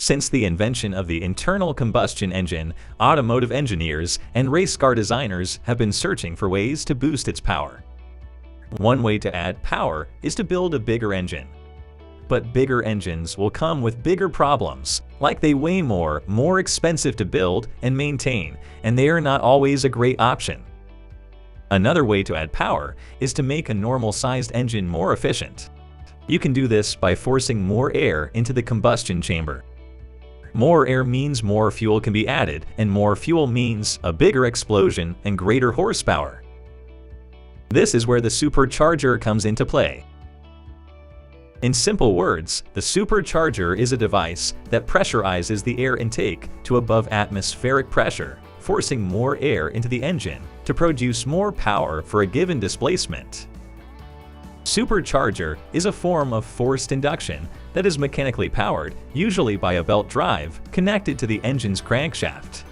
Since the invention of the internal combustion engine, automotive engineers and race car designers have been searching for ways to boost its power. One way to add power is to build a bigger engine. But bigger engines will come with bigger problems, like they weigh more expensive to build and maintain, and they are not always a great option. Another way to add power is to make a normal-sized engine more efficient. You can do this by forcing more air into the combustion chamber. More air means more fuel can be added, and more fuel means a bigger explosion and greater horsepower. This is where the supercharger comes into play. In simple words, the supercharger is a device that pressurizes the air intake to above atmospheric pressure, forcing more air into the engine to produce more power for a given displacement. Supercharger is a form of forced induction that is mechanically powered, usually by a belt drive connected to the engine's crankshaft.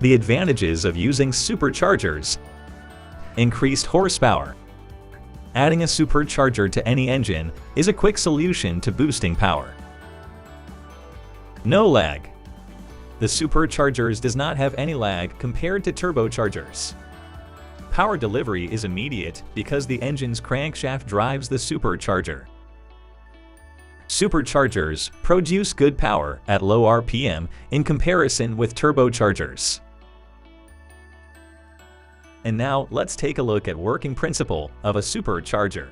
The advantages of using superchargers: increased horsepower. Adding a supercharger to any engine is a quick solution to boosting power. No lag. The superchargers does not have any lag compared to turbochargers. Power delivery is immediate because the engine's crankshaft drives the supercharger. Superchargers produce good power at low RPM in comparison with turbochargers. And now let's take a look at working principle of a supercharger.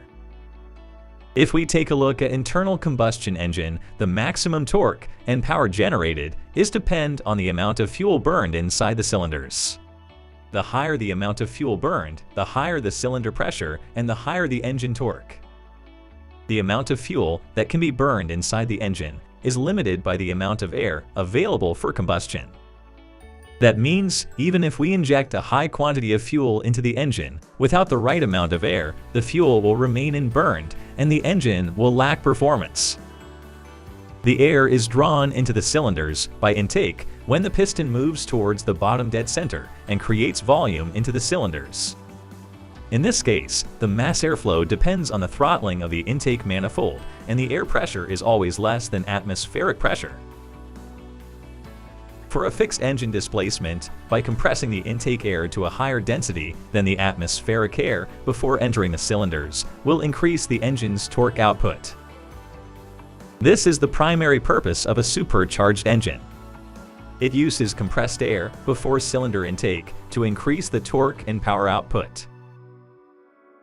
If we take a look at internal combustion engine, the maximum torque and power generated is depend on the amount of fuel burned inside the cylinders. The higher the amount of fuel burned, the higher the cylinder pressure and the higher the engine torque. The amount of fuel that can be burned inside the engine is limited by the amount of air available for combustion. That means even if we inject a high quantity of fuel into the engine, without the right amount of air, the fuel will remain unburned and the engine will lack performance. The air is drawn into the cylinders by intake when the piston moves towards the bottom dead center and creates volume into the cylinders. In this case, the mass airflow depends on the throttling of the intake manifold, and the air pressure is always less than atmospheric pressure. For a fixed engine displacement, by compressing the intake air to a higher density than the atmospheric air before entering the cylinders, will increase the engine's torque output. This is the primary purpose of a supercharged engine. It uses compressed air before cylinder intake to increase the torque and power output.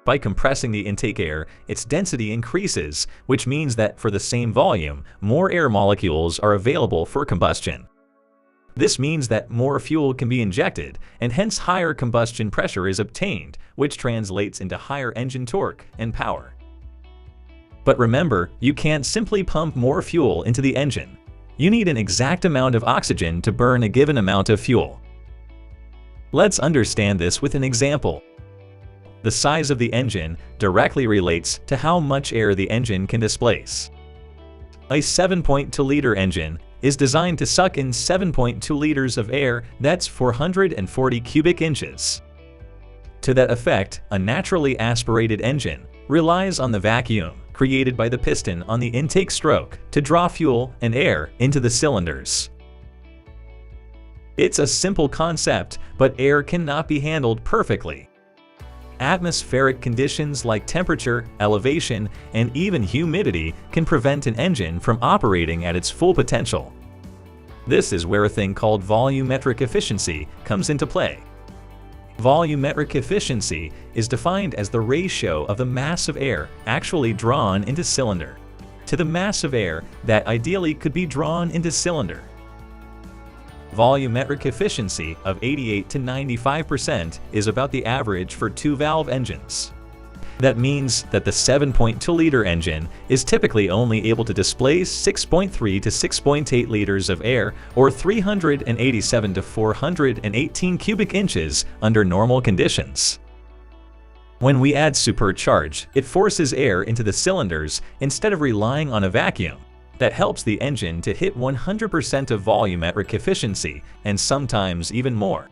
By compressing the intake air, its density increases, which means that for the same volume, more air molecules are available for combustion. This means that more fuel can be injected, and hence higher combustion pressure is obtained, which translates into higher engine torque and power. But remember, you can't simply pump more fuel into the engine. You need an exact amount of oxygen to burn a given amount of fuel. Let's understand this with an example. The size of the engine directly relates to how much air the engine can displace. A 7.2-liter engine is designed to suck in 7.2 liters of air, that's 440 cubic inches. To that effect, a naturally aspirated engine relies on the vacuum created by the piston on the intake stroke to draw fuel and air into the cylinders. It's a simple concept, but air cannot be handled perfectly. Atmospheric conditions like temperature, elevation, and even humidity can prevent an engine from operating at its full potential. This is where a thing called volumetric efficiency comes into play. Volumetric efficiency is defined as the ratio of the mass of air actually drawn into cylinder to the mass of air that ideally could be drawn into cylinder. Volumetric efficiency of 88 to 95% is about the average for two-valve engines. That means that the 7.2-liter engine is typically only able to displace 6.3 to 6.8 liters of air, or 387 to 418 cubic inches under normal conditions. When we add supercharge, it forces air into the cylinders instead of relying on a vacuum. That helps the engine to hit 100% of volumetric efficiency, and sometimes even more.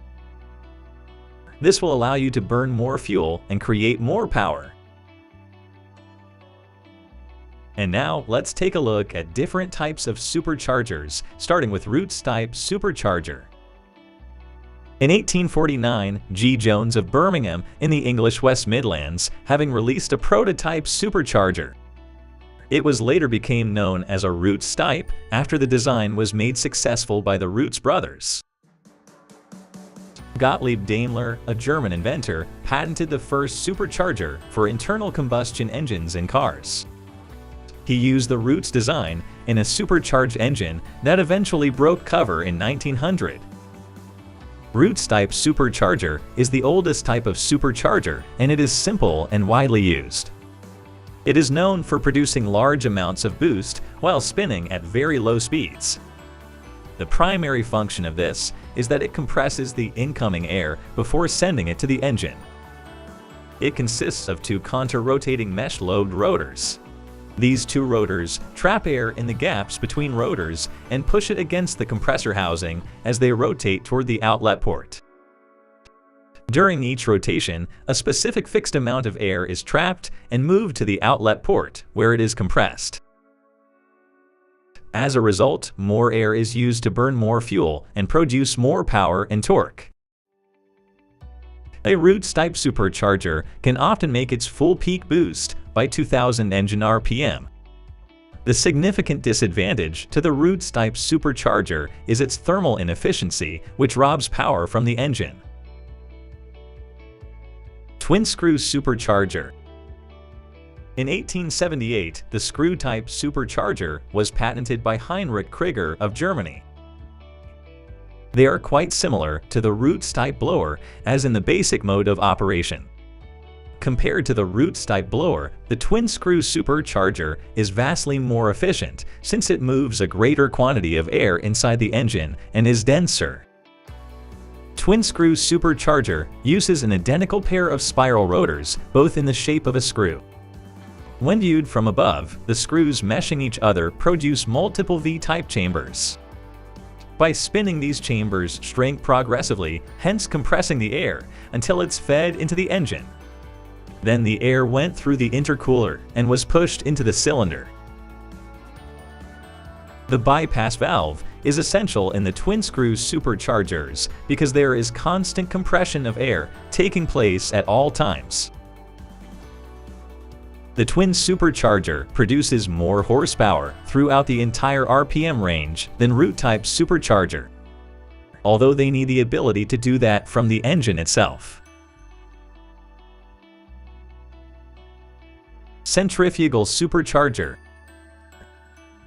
This will allow you to burn more fuel and create more power. And now let's take a look at different types of superchargers, starting with Roots-type supercharger. In 1849, G. Jones of Birmingham in the English West Midlands having released a prototype supercharger. It was later became known as a Roots-type after the design was made successful by the Roots brothers. Gottlieb Daimler, a German inventor, patented the first supercharger for internal combustion engines in cars. He used the Roots design in a supercharged engine that eventually broke cover in 1900. Roots-type supercharger is the oldest type of supercharger, and it is simple and widely used. It is known for producing large amounts of boost while spinning at very low speeds. The primary function of this is that it compresses the incoming air before sending it to the engine. It consists of two contra-rotating mesh-lobed rotors. These two rotors trap air in the gaps between rotors and push it against the compressor housing as they rotate toward the outlet port. During each rotation, a specific fixed amount of air is trapped and moved to the outlet port, where it is compressed. As a result, more air is used to burn more fuel and produce more power and torque. A Roots-type supercharger can often make its full peak boost by 2000 engine RPM. The significant disadvantage to the Roots-type supercharger is its thermal inefficiency, which robs power from the engine. Twin-screw supercharger. In 1878, the screw-type supercharger was patented by Heinrich Krieger of Germany. They are quite similar to the Roots-type blower as in the basic mode of operation. Compared to the Roots-type blower, the twin-screw supercharger is vastly more efficient since it moves a greater quantity of air inside the engine and is denser. Twin-screw supercharger uses an identical pair of spiral rotors, both in the shape of a screw. When viewed from above, the screws meshing each other produce multiple V-type chambers. By spinning these chambers shrink progressively, hence compressing the air, until it's fed into the engine. Then the air went through the intercooler and was pushed into the cylinder. The bypass valve is essential in the twin-screw superchargers because there is constant compression of air taking place at all times. The twin supercharger produces more horsepower throughout the entire RPM range than Root-type supercharger, although they need the ability to do that from the engine itself. Centrifugal supercharger.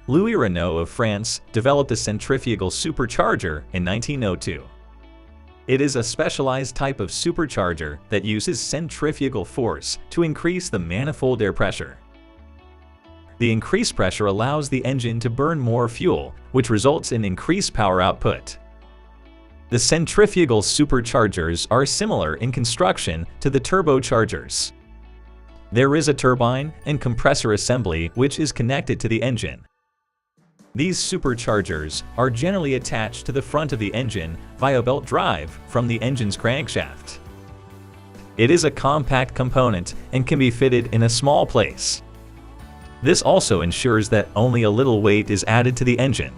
Louis Renault of France developed a centrifugal supercharger in 1902. It is a specialized type of supercharger that uses centrifugal force to increase the manifold air pressure. The increased pressure allows the engine to burn more fuel, which results in increased power output. The centrifugal superchargers are similar in construction to the turbochargers. There is a turbine and compressor assembly which is connected to the engine. These superchargers are generally attached to the front of the engine via belt drive from the engine's crankshaft. It is a compact component and can be fitted in a small place. This also ensures that only a little weight is added to the engine.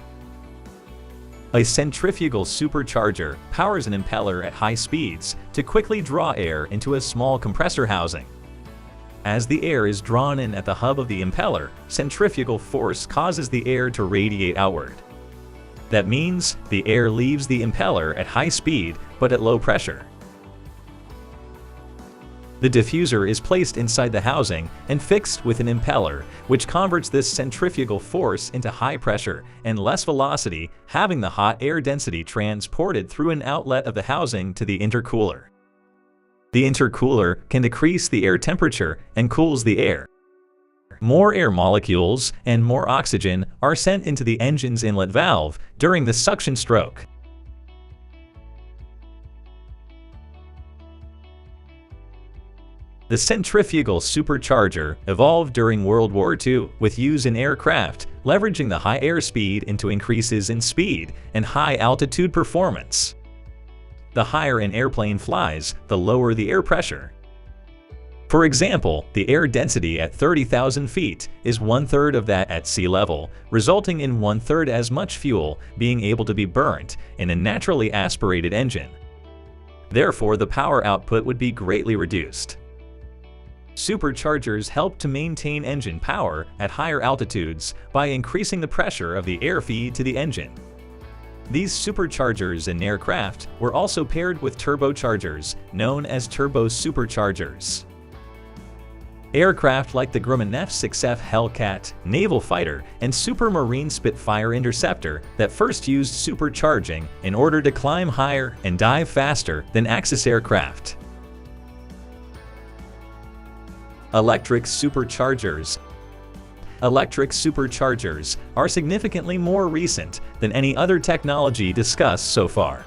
A centrifugal supercharger powers an impeller at high speeds to quickly draw air into a small compressor housing. As the air is drawn in at the hub of the impeller, centrifugal force causes the air to radiate outward. That means the air leaves the impeller at high speed but at low pressure. The diffuser is placed inside the housing and fixed with an impeller, which converts this centrifugal force into high pressure and less velocity, having the hot air density transported through an outlet of the housing to the intercooler. The intercooler can decrease the air temperature and cools the air. More air molecules and more oxygen are sent into the engine's inlet valve during the suction stroke. The centrifugal supercharger evolved during World War II with use in aircraft, leveraging the high airspeed into increases in speed and high-altitude performance. The higher an airplane flies, the lower the air pressure. For example, the air density at 30,000 feet is one-third of that at sea level, resulting in one-third as much fuel being able to be burnt in a naturally aspirated engine. Therefore, the power output would be greatly reduced. Superchargers help to maintain engine power at higher altitudes by increasing the pressure of the air feed to the engine. These superchargers in aircraft were also paired with turbochargers, known as turbo superchargers. Aircraft like the Grumman F-6F Hellcat, naval fighter, and Supermarine Spitfire interceptor that first used supercharging in order to climb higher and dive faster than Axis aircraft. Electric superchargers. Electric superchargers are significantly more recent than any other technology discussed so far.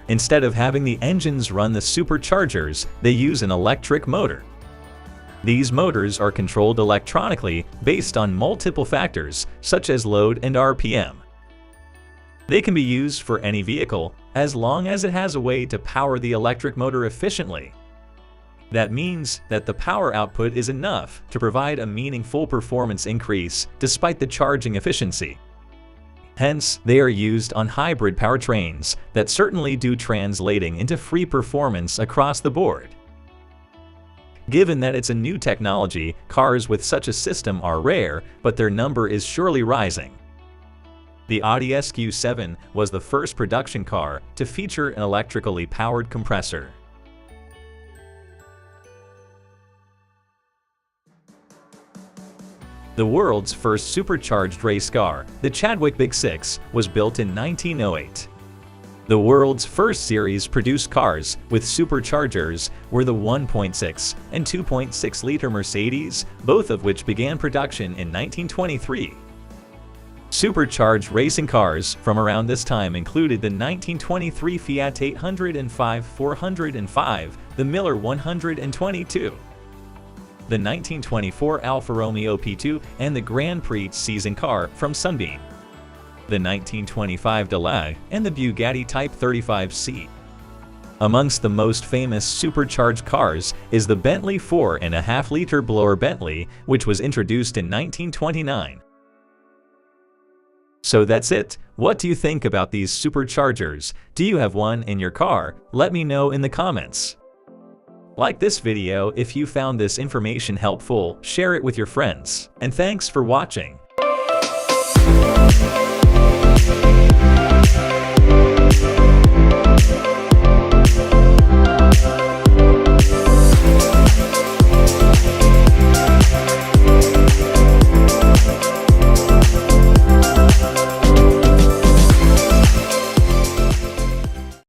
Instead of having the engines run the superchargers, they use an electric motor. These motors are controlled electronically based on multiple factors, such as load and RPM. They can be used for any vehicle as long as it has a way to power the electric motor efficiently. That means that the power output is enough to provide a meaningful performance increase despite the charging efficiency. Hence, they are used on hybrid powertrains that certainly do translating into free performance across the board. Given that it's a new technology, cars with such a system are rare, but their number is surely rising. The Audi SQ7 was the first production car to feature an electrically powered compressor. The world's first supercharged race car, the Chadwick Big Six, was built in 1908. The world's first series-produced cars with superchargers were the 1.6 and 2.6-liter Mercedes, both of which began production in 1923. Supercharged racing cars from around this time included the 1923 Fiat 805 405, the Miller 122, the 1924 Alfa Romeo P2, and the Grand Prix season car from Sunbeam, the 1925 Delahaye, and the Bugatti Type 35C. Amongst the most famous supercharged cars is the Bentley 4.5-liter blower Bentley, which was introduced in 1929. So that's it. What do you think about these superchargers? Do you have one in your car? Let me know in the comments. Like this video if you found this information helpful, share it with your friends, and thanks for watching.